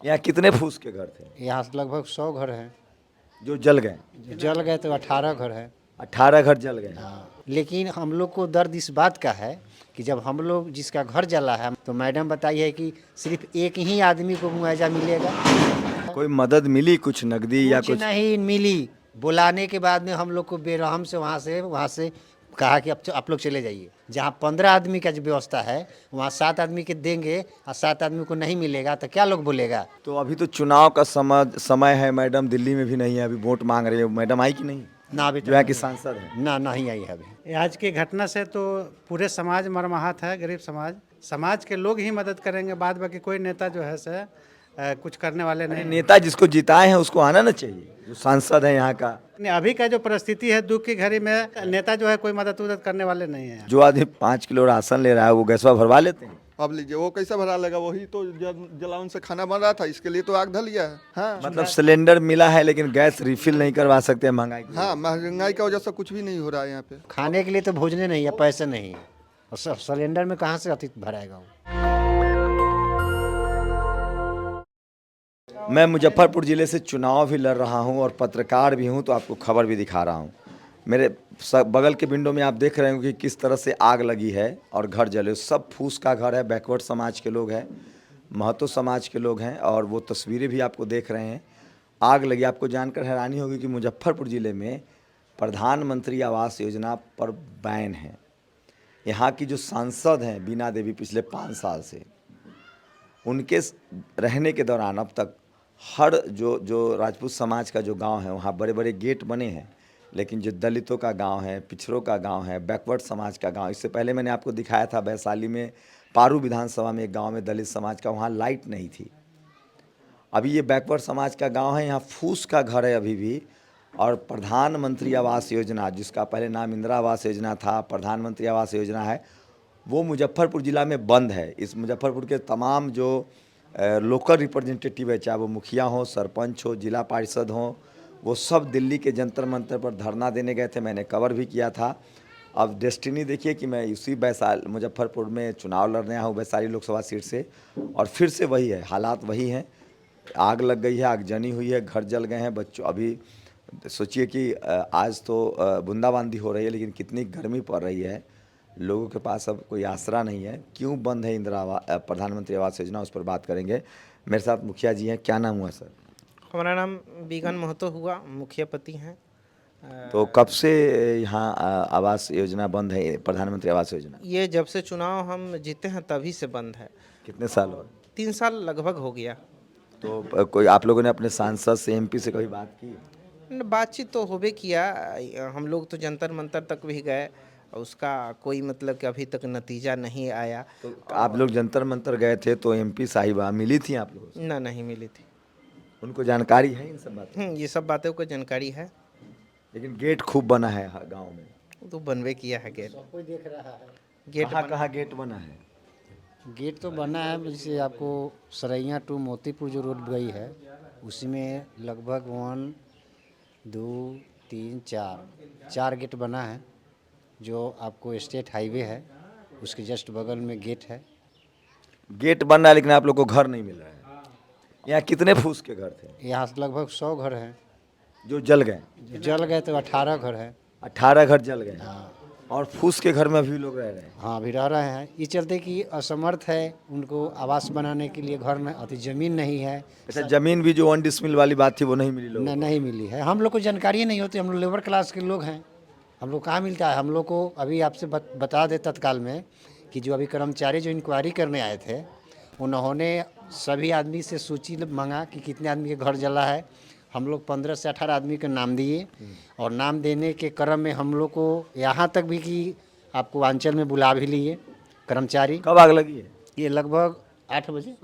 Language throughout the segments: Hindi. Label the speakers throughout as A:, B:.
A: यहाँ कितने फूस के घर थे
B: यहाँ से लगभग 100 घर हैं।
A: जो जल गए?
B: जल गए तो 18 घर है।
A: 18 घर जल गए।
B: हाँ, लेकिन हम लोग को दर्द इस बात का है कि जब हम लोग जिसका घर जला है तो मैडम बताइए कि सिर्फ एक ही आदमी को मुआवजा मिलेगा।
A: कोई मदद मिली, कुछ नकदी या
B: कुछ
A: कुछ?
B: नहीं मिली। बुलाने के बाद में हम लोग को बेरहम से वहाँ से कहा कि अब आप लोग चले जाइए। जहाँ 15 आदमी का जो व्यवस्था है वहाँ 7 आदमी के देंगे और 7 आदमी को नहीं मिलेगा तो क्या लोग बोलेगा।
A: तो अभी तो चुनाव का समय है, मैडम दिल्ली में भी नहीं है, अभी वोट मांग रही है, मैडम आई कि नहीं?
B: ना अभी
A: जो यहाँ की सांसद है।
B: ना नहीं आई है अभी।
C: आज की घटना से तो पूरे समाज मर्माहत है। गरीब समाज के लोग ही मदद करेंगे, बाद बाकी कोई नेता जो है से कुछ करने वाले नहीं।
A: नेता जिसको जिताए हैं उसको आना ना चाहिए, जो सांसद है यहाँ का।
C: नहीं, अभी का जो परिस्थिति है दुख की घड़ी में नेता जो है कोई मदद करने वाले नहीं है।
A: जो आदमी 5 किलो राशन ले रहा है वो गैसवा भरवा लेते हैं।
D: अब लीजिए, वो कैसे भरा लेगा? वही तो जलावन से खाना बन रहा था, इसके लिए तो आग धर लिया है। हाँ,
A: मतलब सिलेंडर मिला है लेकिन गैस रिफिल नहीं करवा सकते महंगाई की।
D: हाँ, महंगाई की वजह से कुछ भी नहीं हो रहा है यहाँ पे।
B: खाने के लिए तो भोजने नहीं है, पैसे नहीं है और सब सिलेंडर में कहाँ से अतिथि भराएगा वो।
A: मैं मुजफ्फरपुर ज़िले से चुनाव भी लड़ रहा हूं और पत्रकार भी हूं, तो आपको खबर भी दिखा रहा हूं। मेरे बगल के विंडो में आप देख रहे हो कि किस तरह से आग लगी है और घर जले। सब फूस का घर है, बैकवर्ड समाज के लोग हैं, महतो समाज के लोग हैं, और वो तस्वीरें भी आपको देख रहे हैं। आग लगी। आपको जानकर हैरानी होगी कि मुजफ्फरपुर ज़िले में प्रधानमंत्री आवास योजना पर बैन है। यहाँ की जो सांसद हैं बीना देवी, पिछले 5 साल से उनके रहने के दौरान अब तक हर जो राजपूत समाज का जो गांव है वहाँ बड़े बड़े गेट बने हैं, लेकिन जो दलितों का गांव है, पिछड़ों का गांव है, बैकवर्ड समाज का गांव, इससे पहले मैंने आपको दिखाया था वैशाली में पारू विधानसभा में एक गांव में दलित समाज का, वहाँ लाइट नहीं थी। अभी ये बैकवर्ड समाज का गांव है, यहाँ फूस का घर है अभी भी। और प्रधानमंत्री आवास योजना, जिसका पहले नाम इंदिरा आवास योजना था, प्रधानमंत्री आवास योजना है, वो मुजफ्फरपुर ज़िला में बंद है। इस मुजफ्फरपुर के तमाम जो लोकल रिप्रेजेंटेटिव है, चाहे वो मुखिया हो, सरपंच हो, जिला पार्षद हो, वो सब दिल्ली के जंतर मंतर पर धरना देने गए थे। मैंने कवर भी किया था। अब डेस्टिनी देखिए कि मैं इसी मुजफ्फरपुर में चुनाव लड़ने आया हूँ वैशाली लोकसभा सीट से, और फिर से वही है, हालात वही हैं। आग लग गई है, आगजनी हुई है, घर जल गए हैं। बच्चों, अभी सोचिए कि आज तो बूंदाबांदी हो रही है, लेकिन कितनी गर्मी पड़ रही है। लोगों के पास अब कोई आसरा नहीं है। क्यों बंद है प्रधानमंत्री आवास योजना, उस पर बात करेंगे। मेरे साथ मुखिया जी हैं। क्या नाम हुआ सर?
E: हमारा नाम बिगन महतो हुआ, मुखिया पति हैं।
A: तो कब से यहाँ आवास योजना बंद है, प्रधानमंत्री आवास योजना?
E: ये जब से चुनाव हम जीते हैं तभी से बंद है।
A: कितने साल हो?
E: 3 साल लगभग हो गया।
A: तो कोई आप लोगों ने अपने सांसद से, एमपी से कभी बात की?
E: बातचीत तो होबे किया, हम लोग तो जंतर मंतर तक भी गए, उसका कोई मतलब कि अभी तक नतीजा नहीं आया।
A: तो आप लोग जंतर मंतर गए थे तो एमपी साहिबा मिली थी आप लोगों से?
E: ना, नहीं मिली थी।
A: उनको जानकारी है इन सब बातों?
E: ये सब बातों को जानकारी है।
A: लेकिन गेट खूब बना है गांव में।
E: तो बनवे किया है गेट।
B: कोई देख रहा है।
E: गेट
A: कहाँ गेट बना है?
B: गेट तो बना है, जैसे आपको सरैया टू मोतीपुर जो रोड गई है उसी में लगभग 1 2 3 4 गेट बना है। जो आपको स्टेट हाईवे है उसके जस्ट बगल में गेट है।
A: गेट बन रहा है लेकिन आप लोग को घर नहीं मिल रहा है। यहाँ कितने फूस के घर थे?
B: यहाँ से लगभग 100 घर हैं।
A: जो जल गए?
B: जल गए तो 18 घर है।
A: 18 घर जल गए।
B: हाँ,
A: और फूस के घर में अभी लोग रह रहे हैं।
B: हाँ अभी रह रहे हैं। ये चलते कि असमर्थ है, उनको आवास बनाने के लिए घर में अति ज़मीन नहीं है।
A: अच्छा, जमीन भी जो 1 डिसमिल वाली बात थी वो नहीं मिली लोगों को?
B: नहीं मिली है। हम लोग को जानकारी नहीं होती। हम लोग लेबर क्लास के लोग हैं, हम लोग कहाँ मिलता है हम लोग को। अभी आपसे बता दे तत्काल में कि जो अभी कर्मचारी जो इंक्वायरी करने आए थे उन्होंने सभी आदमी से सूची मांगा कि कितने आदमी के घर जला है। हम लोग 15 से 18 आदमी के नाम दिए, और नाम देने के क्रम में हम लोग को यहाँ तक भी कि आपको अंचल में बुला भी लिए कर्मचारी।
A: कब आग लगी है?
B: ये लगभग 8 बजे।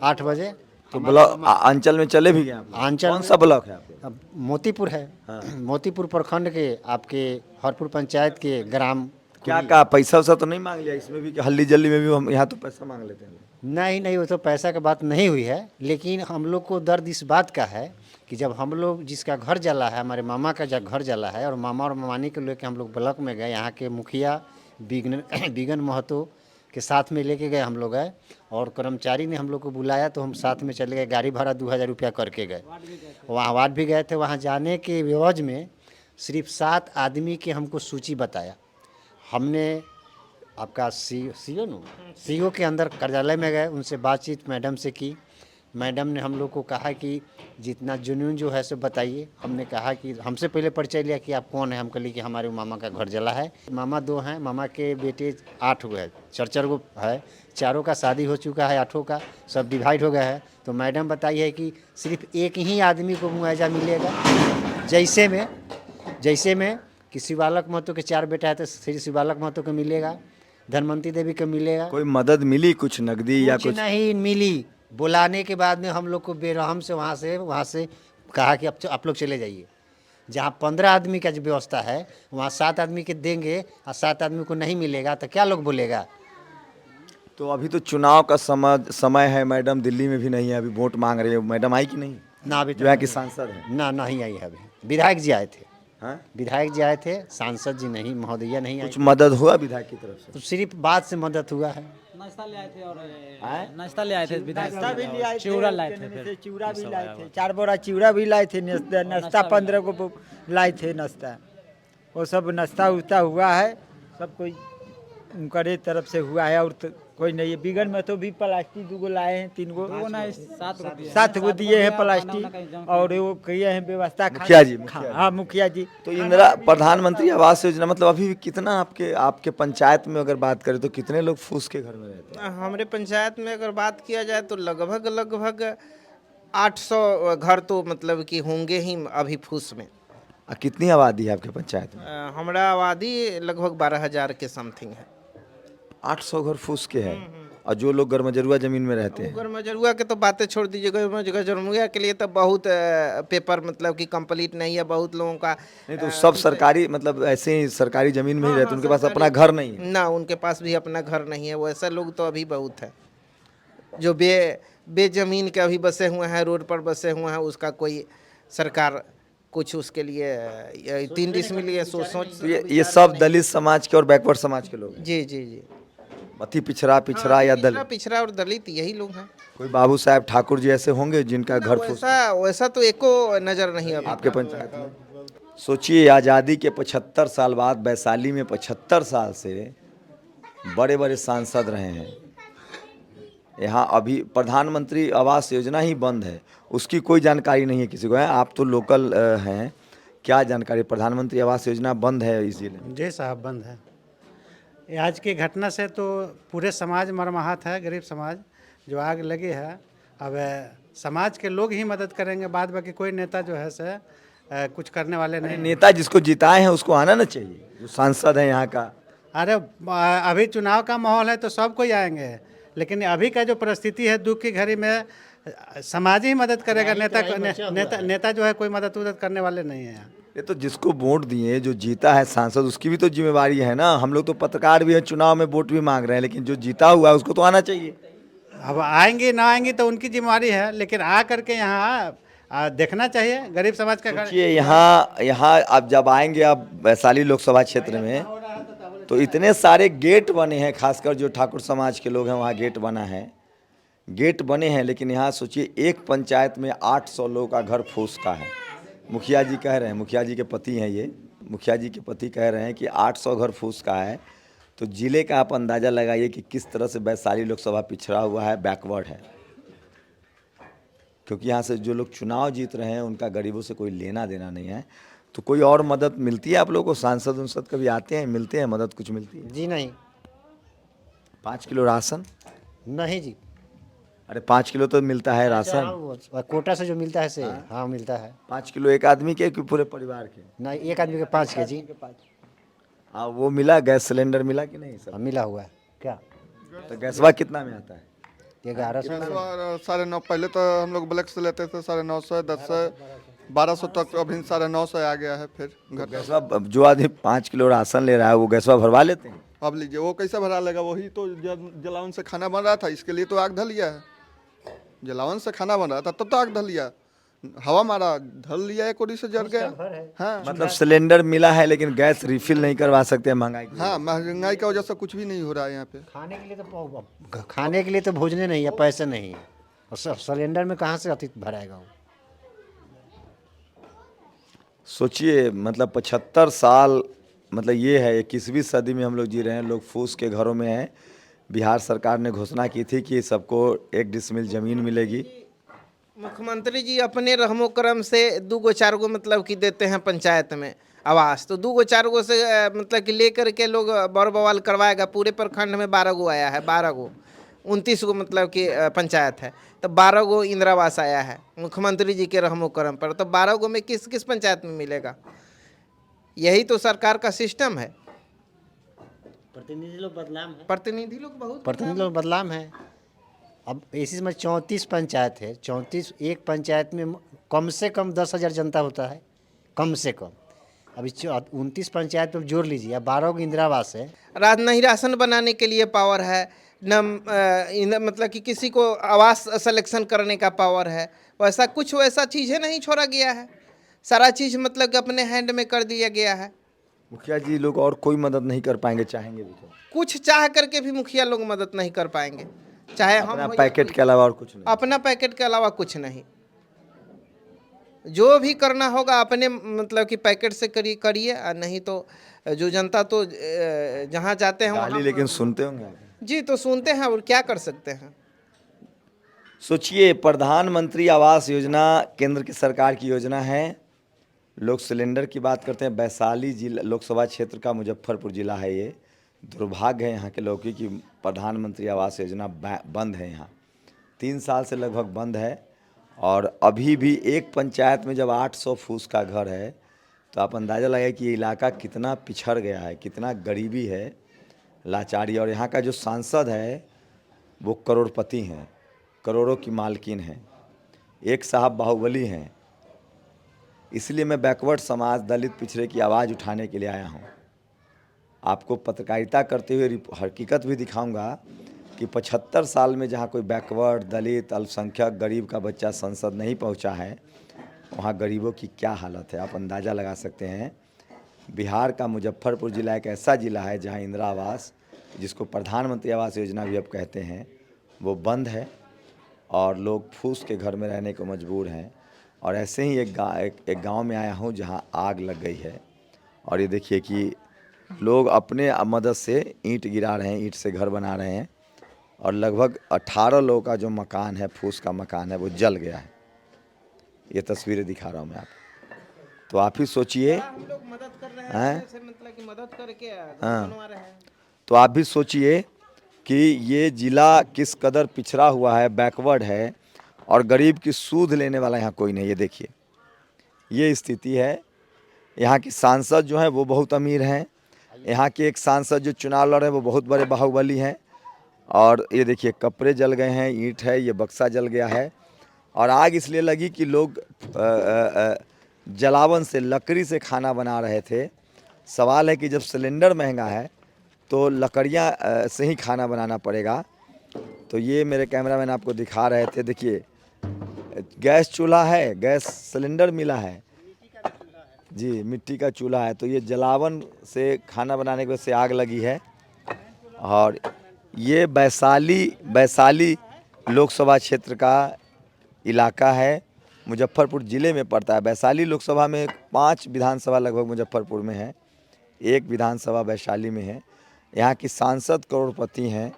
B: 8 बजे
A: तो ब्लॉक अंचल में चले भी गए आप लोग?
B: अंचल
A: कौन सा ब्लॉक है आपको?
B: अब मोतीपुर है। मोतीपुर प्रखंड के आपके हरपुर पंचायत के ग्राम।
A: क्या कहा? पैसा वैसा तो नहीं मांग लिया इसमें भी कि हल्दी जल्दी में भी हम यहाँ तो पैसा मांग लेते हैं?
B: नहीं, वो तो पैसा की बात नहीं हुई है, लेकिन हम लोग को दर्द इस बात का है कि जब हम लोग जिसका घर जला है, हमारे मामा का जब घर जला है, और मामा और मामानी को लेकर हम लोग ब्लॉक में गए। यहाँ के मुखिया बिगन महतो, के साथ में लेके गए हम लोग गए, और कर्मचारी ने हम लोग को बुलाया तो हम साथ में चले गए, गाड़ी भाड़ा 2000 रुपया करके गए। वहाँ वार्ड भी गए थे। वहाँ जाने के एवज में सिर्फ 7 आदमी की हमको सूची बताया। हमने आपका सीओ के अंदर कार्यालय में गए, उनसे बातचीत मैडम से की। मैडम ने हम लोग को कहा कि जितना जुनून जो है सो बताइए। हमने कहा कि हमसे पहले परिचय लिया कि आप कौन है। हम कहे कि हमारे मामा का घर जला है। मामा 2 हैं, मामा के बेटे 8 हुए हैं, 4 गो है, 4 का शादी हो चुका है, 8 का सब डिवाइड हो गया है। तो मैडम बताई है कि सिर्फ एक ही आदमी को मुआवजा मिलेगा। जैसे में कि शिवालक महतो के 4 बेटा है तो श्री शिवालक महतो को मिलेगा, धनवंती देवी को मिलेगा।
A: कोई मदद मिली कुछ नकदी या कुछ?
B: नहीं मिली। बुलाने के बाद में हम लोग को बेरहम से वहाँ से कहा कि अब आप लोग चले जाइए। जहाँ 15 आदमी का जो व्यवस्था है वहाँ 7 आदमी के देंगे और 7 आदमी को नहीं मिलेगा तो क्या लोग बोलेगा।
A: तो अभी तो चुनाव का समय है, मैडम दिल्ली में भी नहीं है, अभी वोट मांग रही है। मैडम आई कि नहीं?
B: ना अभी
A: जो है कि सांसद है
B: ना, नहीं आई है अभी। विधायक जी आए थे।
A: हाँ?
B: विधायक जी आए थे, सांसद जी नहीं, महोदया नहीं आई।
A: कुछ मदद हुआ विधायक की तरफ से?
B: तो सिर्फ बात से मदद हुआ है।
F: नाश्ता ले आए थे और नाश्ता ले आए थे, नाश्ता भी ले आए थे, चिवड़ा लाए थे, फिर
G: चिवड़ा भी लाए थे, 4 बोरा चिवड़ा भी लाए थे। नाश्ता 15 को लाए थे नाश्ता। वो सब नाश्ता उस्ता हुआ है, सब कोई उनके तरफ से हुआ है। और कोई नहीं है। बिगन में तो भी प्लास्टिक 2 गो लाए हैं, 3 गो 7 गो दिए हैं प्लास्टिक। और वो किए हैं व्यवस्था।
A: मुखिया जी,
G: हाँ मुखिया जी।
A: तो इंदिरा प्रधानमंत्री आवास योजना मतलब अभी भी कितना आपके पंचायत में अगर बात करें तो कितने लोग फूस के घर में रहते हैं?
E: हमारे पंचायत में अगर बात किया जाए तो लगभग 800 घर तो मतलब कि होंगे ही अभी फूस में।
A: कितनी आबादी है आपके पंचायत में?
E: हमारा आबादी लगभग 12,000 के समथिंग है।
A: 800 घर फूस के हैं। और जो लोग गरमजरुआ जमीन में रहते हैं?
E: गरमजरुआ के तो बातें छोड़ दीजिए। गरमजरुआ के लिए तो बहुत पेपर मतलब कि कंप्लीट नहीं है बहुत लोगों का।
A: नहीं तो सब सरकारी मतलब ऐसे ही सरकारी जमीन में ही रहते हैं, उनके पास अपना घर नहीं है?
E: ना, उनके पास भी अपना घर नहीं है। वैसे लोग तो अभी बहुत है जो बेजमीन के अभी बसे हुए हैं, रोड पर बसे हुए हैं। उसका कोई सरकार कुछ उसके लिए 3 डिसमिल लिए सोच।
A: ये सब दलित समाज के और बैकवर्ड समाज के लोग हैं?
E: जी जी जी।
A: अति पिछड़ा या दलित?
E: पिछड़ा और दलित यही लोग हैं।
A: कोई बाबू साहब ठाकुर जी ऐसे होंगे जिनका घर फूस?
E: वैसा तो एको नजर नहीं है
A: आपके पंचायत में। सोचिए आज़ादी के 75 साल बाद वैशाली में 75 साल से बड़े बड़े सांसद रहे हैं। यहाँ अभी प्रधानमंत्री आवास योजना ही बंद है, उसकी कोई जानकारी नहीं है किसी को है। आप तो लोकल हैं, क्या जानकारी? प्रधानमंत्री आवास योजना बंद है इस जिले में?
C: जी साहब, बंद है। आज की घटना से तो पूरे समाज मर्माहत है, गरीब समाज जो आग लगी है। अब समाज के लोग ही मदद करेंगे, बाद बाकी कोई नेता जो है से कुछ करने वाले नहीं।
A: नेता जिसको जिताए हैं उसको आना ना चाहिए, जो सांसद है यहाँ का।
C: अरे अभी चुनाव का माहौल है तो सब कोई आएंगे, लेकिन अभी का जो परिस्थिति है दुख की घड़ी में समाज ही मदद करेगा। नेता जो है कोई मदद करने वाले नहीं है।
A: ये तो जिसको वोट दिए, जो जीता है सांसद, उसकी भी तो जिम्मेवारी है ना। हम लोग तो पत्रकार भी है, चुनाव में वोट भी मांग रहे हैं, लेकिन जो जीता हुआ है उसको तो आना चाहिए।
C: अब आएंगे ना आएंगे तो उनकी जिम्मेवारी है, लेकिन आ करके यहाँ देखना चाहिए गरीब समाज का।
A: सोचिए यहाँ अब जब आएंगे आप वैशाली लोकसभा क्षेत्र में, तो इतने सारे गेट बने हैं, खासकर जो ठाकुर समाज के लोग हैं वहाँ गेट बना है, गेट बने हैं। लेकिन यहाँ सोचिए एक पंचायत में 800 लोगों का घर फूस का है। मुखिया जी कह रहे हैं, मुखिया जी के पति हैं ये, मुखिया जी के पति कह रहे हैं कि 800 घर फूस का है। तो जिले का आप अंदाज़ा लगाइए कि किस तरह से वैशाली लोकसभा पिछड़ा हुआ है, बैकवर्ड है। क्योंकि यहाँ से जो लोग चुनाव जीत रहे हैं उनका गरीबों से कोई लेना देना नहीं है। तो कोई और मदद मिलती है आप लोगों को? सांसद उनसद कभी आते हैं, मिलते हैं, मदद कुछ मिलती है?
B: जी नहीं।
A: 5 किलो राशन?
B: नहीं जी।
A: अरे 5 किलो तो मिलता है राशन,
B: कोटा से जो मिलता है से। हाँ मिलता है।
A: 5 किलो एक आदमी के कि पूरे परिवार के?
B: नहीं, एक आदमी के 5 केजी।
A: हाँ, वो मिला, गैस सिलेंडर मिला कि नहीं सर?
B: मिला हुआ है। क्या
A: तो गैसवा कितना में आता है?
B: 1100।
D: 9.5 पहले तो हम लोग ब्लैक से लेते थे 950, 1000, 1200 तक। अभी 950 आ गया है। फिर
A: गैसवा जो आदमी 5 किलो राशन ले रहा है वो गैसवा भरवा लेते हैं?
D: अब लीजिए, वो कैसे भरा लेगा? वही तो जलावन से खाना बन रहा था, इसके लिए तो आग धलिया है। जलावन से खाना बन रहा था तब तो आग धलिया। हवा मारा, ढल लिया, एक ओरी से जल गया। हाँ
A: मतलब सिलेंडर मिला है लेकिन गैस रिफिल नहीं करवा सकते हैं महंगाई की
D: हाँ, महंगाई की वजह से कुछ भी नहीं हो रहा है यहाँ पे।
B: खाने के लिए तो भोजने नहीं है, पैसे नहीं है, और सिलेंडर में कहाँ से अतिथि भराएगा वो।
A: सोचिए मतलब 75 साल, मतलब ये है 21वीं सदी में हम लोग जी रहे हैं, लोग फूस के घरों में हैं। बिहार सरकार ने घोषणा की थी कि सबको 1 डिसमिल ज़मीन मिलेगी।
E: मुख्यमंत्री जी अपने रहमो करम से 2 गो 4 गो मतलब कि देते हैं पंचायत में आवास, तो 2 गो 4 गो से मतलब कि लेकर के लोग बड़ बवाल करवाएगा। पूरे प्रखंड में 12 गो आया है, 12 गो 29 गो मतलब कि पंचायत है, तो 12 गो इंदिरा आवास आया है मुख्यमंत्री जी के रहमो करम पर। तो 12 गो में किस किस पंचायत में मिलेगा? यही तो सरकार का सिस्टम है। प्रतिनिधि लोग
B: बदलाव है। अब इसी में 34 पंचायत है, 34 एक पंचायत में कम से कम 10,000 जनता होता है, कम से कम। अभी 29 पंचायत में जोड़ लीजिए, 12 को इंदिरा आवास है।
E: नहीं राशन बनाने के लिए पावर है, न मतलब कि किसी को आवास सिलेक्शन करने का पावर है। वैसा कुछ वैसा चीज़ें नहीं छोड़ा गया है, सारा चीज़ मतलब कि अपने हैंड में कर दिया गया है।
A: मुखिया जी लोग और कोई मदद नहीं कर पाएंगे, चाहेंगे भी तो।
E: कुछ चाह करके भी मुखिया लोग मदद नहीं कर पाएंगे, चाहे
A: अपना
E: हम
A: पैकेट के अलावा और कुछ नहीं।
E: अपना पैकेट के अलावा कुछ नहीं। जो भी करना होगा अपने मतलब कि पैकेट से करिए, और नहीं तो जो जनता तो जहाँ जाते हैं
A: गाली लेकिन सुनते होंगे
E: जी, तो सुनते हैं, और क्या कर सकते हैं।
A: सोचिए, प्रधानमंत्री आवास योजना केंद्र की सरकार की योजना है। लोग सिलेंडर की बात करते हैं। वैशाली जिला लोकसभा क्षेत्र का मुजफ्फरपुर जिला है ये। दुर्भाग्य है यहाँ के लोगों की कि प्रधानमंत्री आवास योजना बंद है यहाँ, 3 साल से लगभग बंद है। और अभी भी एक पंचायत में जब 800 फूस का घर है, तो आप अंदाज़ा लगाइए कि ये इलाका कितना पिछड़ गया है, कितना गरीबी है, लाचारी। और यहाँ का जो सांसद है वो करोड़पति हैं, करोड़ों की मालकिन हैं, एक साहब बाहुबली हैं। इसलिए मैं बैकवर्ड समाज, दलित, पिछड़े की आवाज़ उठाने के लिए आया हूँ। आपको पत्रकारिता करते हुए हकीकत भी दिखाऊंगा कि 75 साल में जहाँ कोई बैकवर्ड, दलित, अल्पसंख्यक, गरीब का बच्चा संसद नहीं पहुँचा है, वहाँ गरीबों की क्या हालत है आप अंदाज़ा लगा सकते हैं। बिहार का मुजफ्फरपुर ज़िला एक ऐसा ज़िला है जहाँ इंदिरा आवास, जिसको प्रधानमंत्री आवास योजना भी अब कहते हैं, वो बंद है और लोग फूस के घर में रहने को मजबूर हैं। और ऐसे ही एक गांव में आया हूं जहां आग लग गई है, और ये देखिए कि लोग अपने मदद से ईंट गिरा रहे हैं, ईंट से घर बना रहे हैं, और लगभग 18 लोगों का जो मकान है, फूस का मकान है, वो जल गया है। ये तस्वीरें दिखा रहा हूँ मैं आपको। तो आप ही सोचिए,
E: हम लोग मदद कर रहे हैं, मतलब कि मदद करके बनवा रहे हैं।
A: तो आप भी सोचिए कि ये ज़िला किस कदर पिछड़ा हुआ है, बैकवर्ड है, और गरीब की सूध लेने वाला यहाँ कोई नहीं। ये देखिए, ये स्थिति है। यहाँ की सांसद जो हैं वो बहुत अमीर हैं। यहाँ के एक सांसद जो चुनाव लड़ रहे हैं वो बहुत बड़े बाहुबली हैं। और ये देखिए, कपड़े जल गए हैं, ईंट है, ये बक्सा जल गया है। और आग इसलिए लगी कि लोग जलावन से, लकड़ी से खाना बना रहे थे। सवाल है कि जब सिलेंडर महंगा है तो लकड़ियाँ से ही खाना बनाना पड़ेगा। तो ये मेरे कैमरामैन आपको दिखा रहे थे। देखिए, गैस चूल्हा है, गैस सिलेंडर मिला है जी, मिट्टी का चूल्हा है। तो ये जलावन से खाना बनाने की वजह से आग लगी है। और ये वैशाली लोकसभा क्षेत्र का इलाका है, मुजफ्फरपुर ज़िले में पड़ता है। वैशाली लोकसभा में 5 विधानसभा लगभग मुजफ्फरपुर में है, 1 विधानसभा वैशाली में है। यहाँ की सांसद करोड़पति हैं,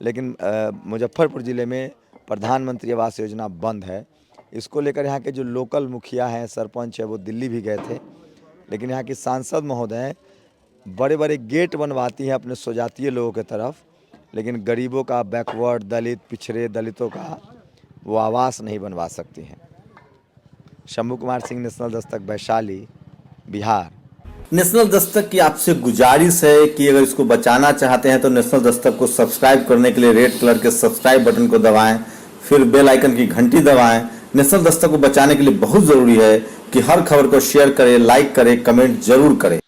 A: लेकिन मुजफ्फरपुर ज़िले में प्रधानमंत्री आवास योजना बंद है। इसको लेकर यहाँ के जो लोकल मुखिया हैं, सरपंच है, वो दिल्ली भी गए थे। लेकिन यहाँ की सांसद महोदय बड़े बड़े गेट बनवाती हैं अपने स्वजातीय लोगों के तरफ, लेकिन गरीबों का, बैकवर्ड, दलित, पिछड़े दलितों का वो आवास नहीं बनवा सकती हैं। शंभू कुमार सिंह, नेशनल दस्तक, वैशाली, बिहार।
H: नेशनल दस्तक की आपसे गुजारिश है कि अगर इसको बचाना चाहते हैं तो नेशनल दस्तक को सब्सक्राइब करने के लिए रेड कलर के सब्सक्राइब बटन को दबाएं, फिर बेल आइकन की घंटी दबाएं। नेशनल दस्तक को बचाने के लिए बहुत ज़रूरी है कि हर खबर को शेयर करें, लाइक करें, कमेंट जरूर करें।